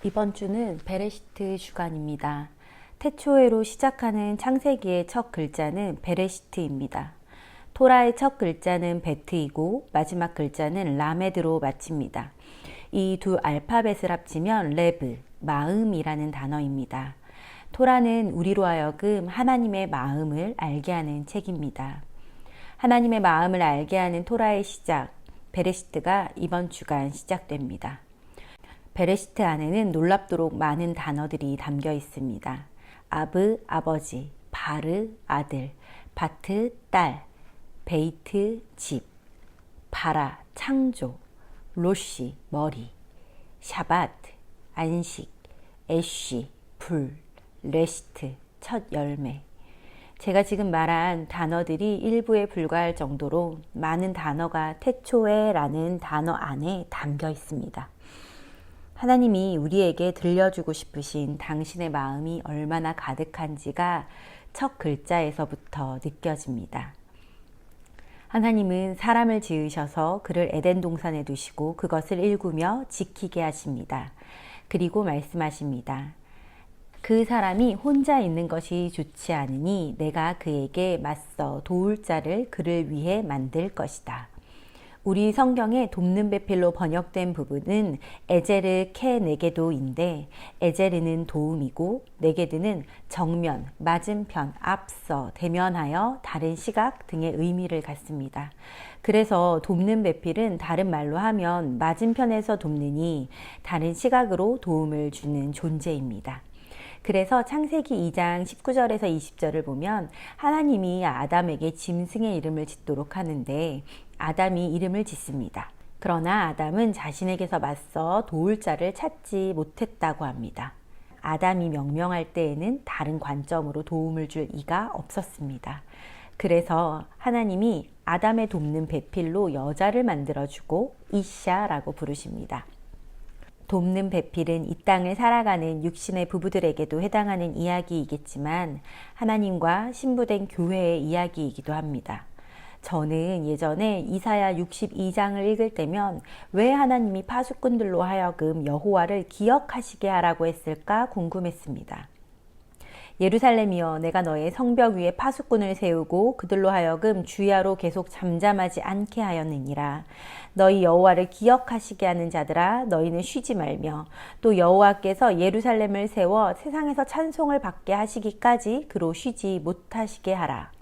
이번 주는 베레시트 주간입니다. 태초에로 시작하는 창세기의 첫 글자는 베레시트입니다. 토라의 첫 글자는 베트이고 마지막 글자는 라메드로 마칩니다. 이 두 알파벳을 합치면 레브, 마음이라는 단어입니다. 토라는 우리로 하여금 하나님의 마음을 알게 하는 책입니다. 하나님의 마음을 알게 하는 토라의 시작, 베레시트가 이번 주간 시작됩니다. 베레시트 안에는 놀랍도록 많은 단어들이 담겨 있습니다. 아브, 아버지, 바르, 아들, 바트, 딸, 베이트, 집, 바라, 창조, 로시, 머리, 샤바트, 안식, 애쉬, 불, 레시트, 첫 열매. 제가 지금 말한 단어들이 일부에 불과할 정도로 많은 단어가 태초에 라는 단어 안에 담겨 있습니다. 하나님이 우리에게 들려주고 싶으신 당신의 마음이 얼마나 가득한지가 첫 글자에서부터 느껴집니다. 하나님은 사람을 지으셔서 그를 에덴 동산에 두시고 그것을 일구며 지키게 하십니다. 그리고 말씀하십니다. 그 사람이 혼자 있는 것이 좋지 않으니 내가 그에게 맞서 도울 자를 그를 위해 만들 것이다. 우리 성경에 돕는 배필로 번역된 부분은 에제르 케 네게도인데 에제르는 도움이고 네게드는 정면, 맞은편, 앞서, 대면하여 다른 시각 등의 의미를 갖습니다. 그래서 돕는 배필은 다른 말로 하면 맞은편에서 돕느니 다른 시각으로 도움을 주는 존재입니다. 그래서 창세기 2장 19절에서 20절을 보면 하나님이 아담에게 짐승의 이름을 짓도록 하는데 아담이 이름을 짓습니다. 그러나 아담은 자신에게서 맞서 도울 자를 찾지 못했다고 합니다. 아담이 명명할 때에는 다른 관점으로 도움을 줄 이가 없었습니다. 그래서 하나님이 아담의 돕는 배필로 여자를 만들어주고 이샤라고 부르십니다. 돕는 배필은 이 땅을 살아가는 육신의 부부들에게도 해당하는 이야기이겠지만 하나님과 신부된 교회의 이야기이기도 합니다. 저는 예전에 이사야 62장을 읽을 때면 왜 하나님이 파수꾼들로 하여금 여호와를 기억하시게 하라고 했을까 궁금했습니다. 예루살렘이여 내가 너의 성벽 위에 파수꾼을 세우고 그들로 하여금 주야로 계속 잠잠하지 않게 하였느니라. 너희 여호와를 기억하시게 하는 자들아 너희는 쉬지 말며 또 여호와께서 예루살렘을 세워 세상에서 찬송을 받게 하시기까지 그로 쉬지 못하시게 하라.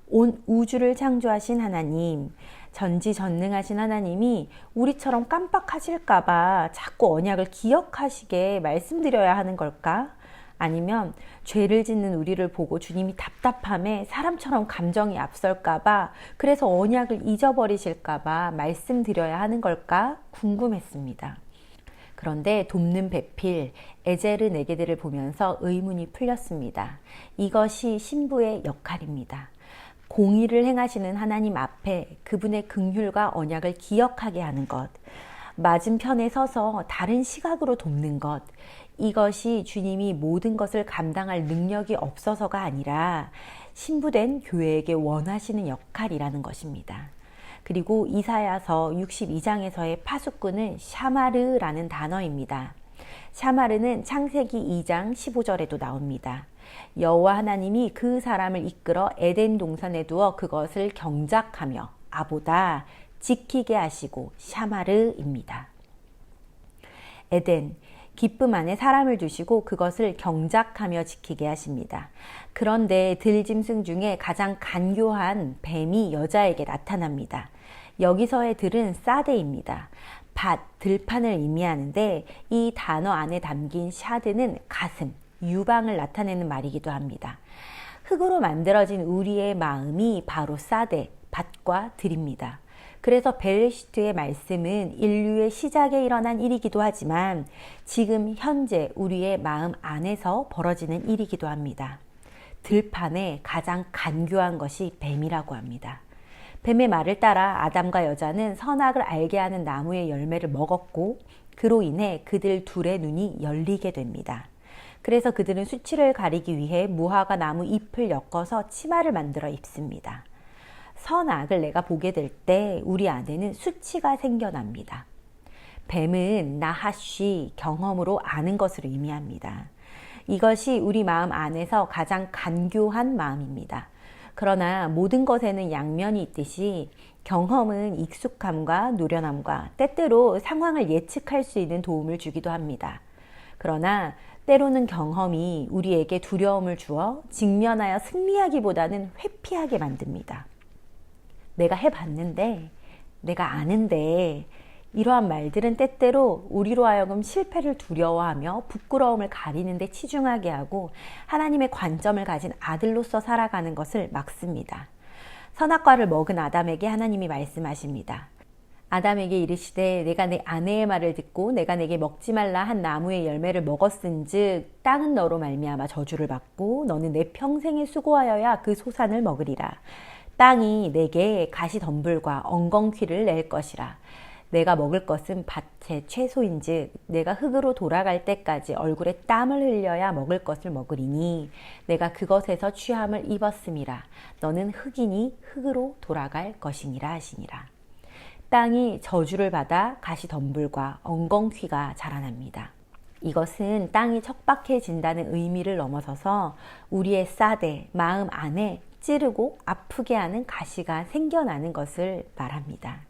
온 우주를 창조하신 하나님, 전지전능하신 하나님이 우리처럼 깜빡하실까봐 자꾸 언약을 기억하시게 말씀드려야 하는 걸까? 아니면 죄를 짓는 우리를 보고 주님이 답답함에 사람처럼 감정이 앞설까봐 그래서 언약을 잊어버리실까봐 말씀드려야 하는 걸까 궁금했습니다. 그런데 돕는 배필, 에제르 네게드를 보면서 의문이 풀렸습니다. 이것이 신부의 역할입니다. 공의를 행하시는 하나님 앞에 그분의 긍휼과 언약을 기억하게 하는 것, 맞은편에 서서 다른 시각으로 돕는 것, 이것이 주님이 모든 것을 감당할 능력이 없어서가 아니라 신부된 교회에게 원하시는 역할이라는 것입니다. 그리고 이사야서 62장에서의 파수꾼은 샤마르라는 단어입니다. 샤마르는 창세기 2장 15절에도 나옵니다. 여호와 하나님이 그 사람을 이끌어 에덴 동산에 두어 그것을 경작하며 아보다 지키게 하시고 샤마르입니다. 에덴, 기쁨 안에 사람을 두시고 그것을 경작하며 지키게 하십니다. 그런데 들짐승 중에 가장 간교한 뱀이 여자에게 나타납니다. 여기서의 들은 사데입니다. 밭, 들판을 의미하는데 이 단어 안에 담긴 샤드는 가슴, 유방을 나타내는 말이기도 합니다. 흙으로 만들어진 우리의 마음이 바로 사데, 밭과 들입니다. 그래서 베레시트의 말씀은 인류의 시작에 일어난 일이기도 하지만 지금 현재 우리의 마음 안에서 벌어지는 일이기도 합니다. 들판에 가장 간교한 것이 뱀이라고 합니다. 뱀의 말을 따라 아담과 여자는 선악을 알게 하는 나무의 열매를 먹었고 그로 인해 그들 둘의 눈이 열리게 됩니다. 그래서 그들은 수치를 가리기 위해 무화과 나무 잎을 엮어서 치마를 만들어 입습니다. 선악을 내가 보게 될 때 우리 안에는 수치가 생겨납니다. 뱀은 나하쉬, 경험으로 아는 것을 의미합니다. 이것이 우리 마음 안에서 가장 간교한 마음입니다. 그러나 모든 것에는 양면이 있듯이 경험은 익숙함과 노련함과 때때로 상황을 예측할 수 있는 도움을 주기도 합니다. 그러나 때로는 경험이 우리에게 두려움을 주어 직면하여 승리하기보다는 회피하게 만듭니다. 내가 해봤는데, 내가 아는데, 이러한 말들은 때때로 우리로 하여금 실패를 두려워하며 부끄러움을 가리는 데 치중하게 하고 하나님의 관점을 가진 아들로서 살아가는 것을 막습니다. 선악과를 먹은 아담에게 하나님이 말씀하십니다. 아담에게 이르시되 내가 내 아내의 말을 듣고 내가 내게 먹지 말라 한 나무의 열매를 먹었은즉 땅은 너로 말미암아 저주를 받고 너는 내 평생에 수고하여야 그 소산을 먹으리라. 땅이 내게 가시덤불과 엉겅퀴를 낼 것이라. 내가 먹을 것은 밭의 채소인즉 내가 흙으로 돌아갈 때까지 얼굴에 땀을 흘려야 먹을 것을 먹으리니 내가 그것에서 취함을 입었음이라. 너는 흙이니 흙으로 돌아갈 것이니라 하시니라. 땅이 저주를 받아 가시덤불과 엉겅퀴가 자라납니다. 이것은 땅이 척박해진다는 의미를 넘어서서 우리의 쌀에 마음 안에 찌르고 아프게 하는 가시가 생겨나는 것을 말합니다.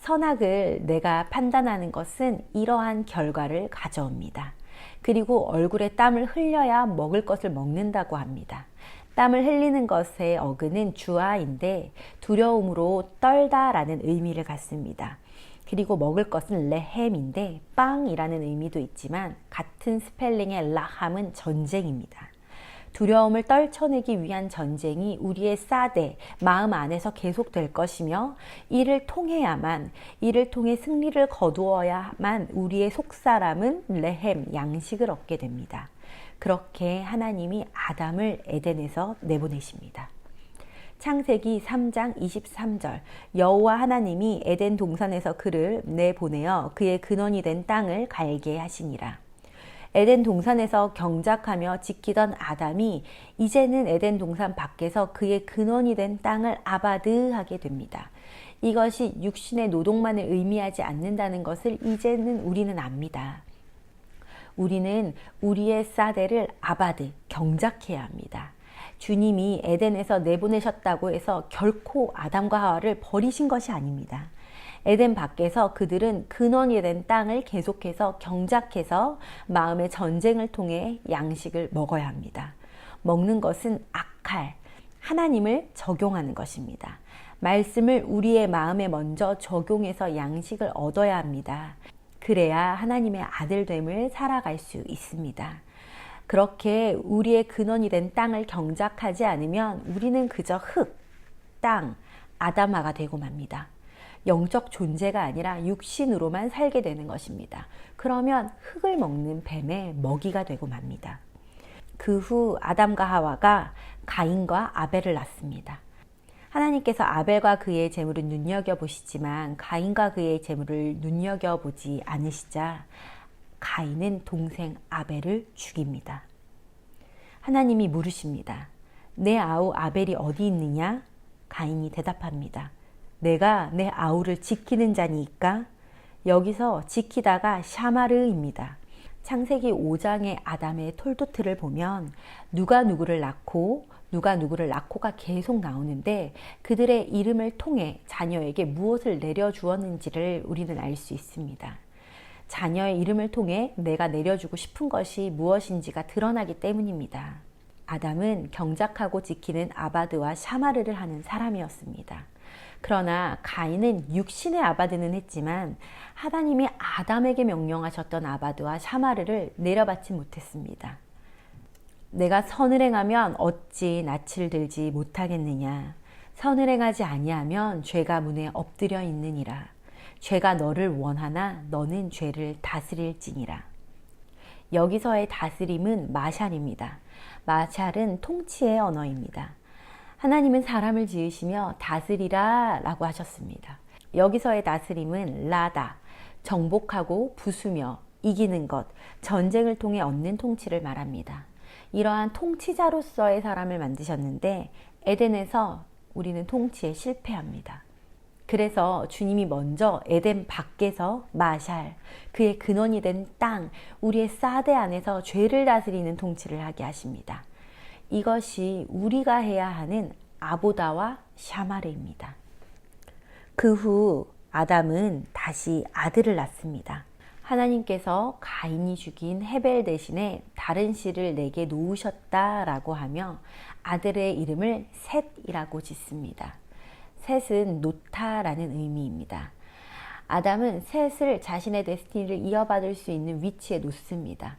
선악을 내가 판단하는 것은 이러한 결과를 가져옵니다. 그리고 얼굴에 땀을 흘려야 먹을 것을 먹는다고 합니다. 땀을 흘리는 것의 어근은 주아인데 두려움으로 떨다라는 의미를 갖습니다. 그리고 먹을 것은 레헴인데 빵이라는 의미도 있지만 같은 스펠링의 라함은 전쟁입니다. 두려움을 떨쳐내기 위한 전쟁이 우리의 사대, 마음 안에서 계속될 것이며 이를 통해 승리를 거두어야만 우리의 속사람은 레헴, 양식을 얻게 됩니다. 그렇게 하나님이 아담을 에덴에서 내보내십니다. 창세기 3장 23절 여호와 하나님이 에덴 동산에서 그를 내보내어 그의 근원이 된 땅을 갈게 하시니라. 에덴 동산에서 경작하며 지키던 아담이 이제는 에덴 동산 밖에서 그의 근원이 된 땅을 아바드하게 됩니다. 이것이 육신의 노동만을 의미하지 않는다는 것을 이제는 우리는 압니다. 우리는 우리의 사대를 아바드, 경작해야 합니다. 주님이 에덴에서 내보내셨다고 해서 결코 아담과 하와를 버리신 것이 아닙니다. 에덴 밖에서 그들은 근원이 된 땅을 계속해서 경작해서 마음의 전쟁을 통해 양식을 먹어야 합니다. 먹는 것은 아칼, 하나님을 적용하는 것입니다. 말씀을 우리의 마음에 먼저 적용해서 양식을 얻어야 합니다. 그래야 하나님의 아들됨을 살아갈 수 있습니다. 그렇게 우리의 근원이 된 땅을 경작하지 않으면 우리는 그저 흙, 땅, 아담아가 되고 맙니다. 영적 존재가 아니라 육신으로만 살게 되는 것입니다. 그러면 흙을 먹는 뱀의 먹이가 되고 맙니다. 그 후 아담과 하와가 가인과 아벨을 낳습니다. 하나님께서 아벨과 그의 재물을 눈여겨보시지만 가인과 그의 재물을 눈여겨보지 않으시자 가인은 동생 아벨을 죽입니다. 하나님이 물으십니다. 내 아우 아벨이 어디 있느냐? 가인이 대답합니다. 내가 내 아우를 지키는 자니까? 여기서 지키다가 샤마르입니다. 창세기 5장의 아담의 톨도트를 보면 누가 누구를 낳고 누가 누구를 낳고가 계속 나오는데 그들의 이름을 통해 자녀에게 무엇을 내려주었는지를 우리는 알 수 있습니다. 자녀의 이름을 통해 내가 내려주고 싶은 것이 무엇인지가 드러나기 때문입니다. 아담은 경작하고 지키는 아바드와 샤마르를 하는 사람이었습니다. 그러나 가인은 육신의 아바드는 했지만 하나님이 아담에게 명령하셨던 아바드와 샤마르를 내려받지 못했습니다. 내가 선을 행하면 어찌 낯을 들지 못하겠느냐. 선을 행하지 아니하면 죄가 문에 엎드려 있느니라. 죄가 너를 원하나 너는 죄를 다스릴지니라. 여기서의 다스림은 마샬입니다. 마샬은 통치의 언어입니다. 하나님은 사람을 지으시며 다스리라 라고 하셨습니다. 여기서의 다스림은 라다, 정복하고 부수며 이기는 것, 전쟁을 통해 얻는 통치를 말합니다. 이러한 통치자로서의 사람을 만드셨는데 에덴에서 우리는 통치에 실패합니다. 그래서 주님이 먼저 에덴 밖에서 마샬, 그의 근원이 된 땅, 우리의 사대 안에서 죄를 다스리는 통치를 하게 하십니다. 이것이 우리가 해야 하는 아보다와 샤마르입니다. 그 후 아담은 다시 아들을 낳습니다. 하나님께서 가인이 죽인 헤벨 대신에 다른 씨를 내게 놓으셨다라고 하며 아들의 이름을 셋이라고 짓습니다. 셋은 놓다라는 의미입니다. 아담은 셋을 자신의 데스티니를 이어받을 수 있는 위치에 놓습니다.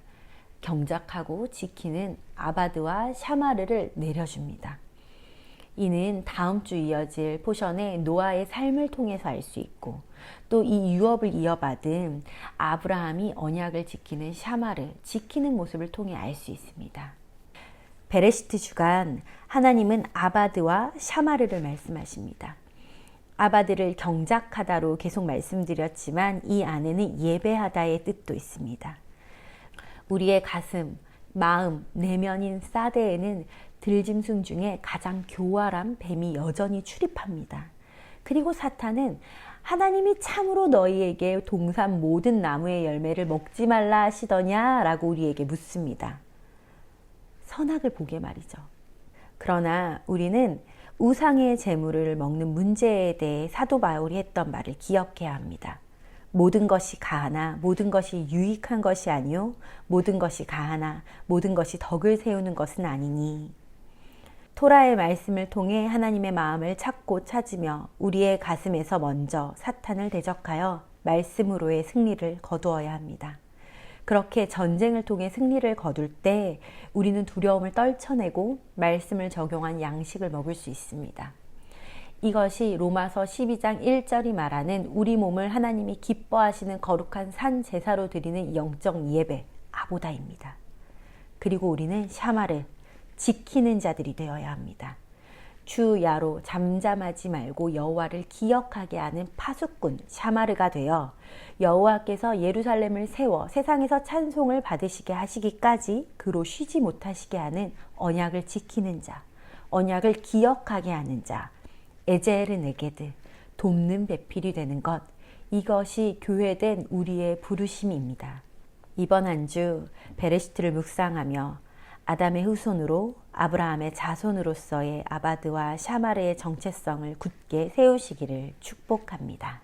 경작하고 지키는 아바드와 샤마르를 내려줍니다. 이는 다음 주 이어질 포션의 노아의 삶을 통해서 알 수 있고 또 이 유업을 이어받은 아브라함이 언약을 지키는 샤마르, 지키는 모습을 통해 알 수 있습니다. 베레시트 주간 하나님은 아바드와 샤마르를 말씀하십니다. 아바드를 경작하다로 계속 말씀드렸지만 이 안에는 예배하다의 뜻도 있습니다. 우리의 가슴, 마음, 내면인 사대에는 들짐승 중에 가장 교활한 뱀이 여전히 출입합니다. 그리고 사탄은 하나님이 참으로 너희에게 동산 모든 나무의 열매를 먹지 말라 하시더냐 라고 우리에게 묻습니다. 선악을 보게 말이죠. 그러나 우리는 우상의 재물을 먹는 문제에 대해 사도 바울이 했던 말을 기억해야 합니다. 모든 것이 가하나 모든 것이 유익한 것이 아니요 모든 것이 가하나 모든 것이 덕을 세우는 것은 아니니. 토라의 말씀을 통해 하나님의 마음을 찾고 찾으며 우리의 가슴에서 먼저 사탄을 대적하여 말씀으로의 승리를 거두어야 합니다. 그렇게 전쟁을 통해 승리를 거둘 때 우리는 두려움을 떨쳐내고 말씀을 적용한 양식을 먹을 수 있습니다. 이것이 로마서 12장 1절이 말하는 우리 몸을 하나님이 기뻐하시는 거룩한 산 제사로 드리는 영적 예배, 아보다입니다. 그리고 우리는 샤마르, 지키는 자들이 되어야 합니다. 주야로 잠잠하지 말고 여호와를 기억하게 하는 파수꾼 샤마르가 되어 여호와께서 예루살렘을 세워 세상에서 찬송을 받으시게 하시기까지 그로 쉬지 못하시게 하는 언약을 지키는 자, 언약을 기억하게 하는 자, 에제르 네게드, 돕는 배필이 되는 것, 이것이 교회된 우리의 부르심입니다. 이번 한 주 베레시트를 묵상하며 아담의 후손으로 아브라함의 자손으로서의 아바드와 샤마르의 정체성을 굳게 세우시기를 축복합니다.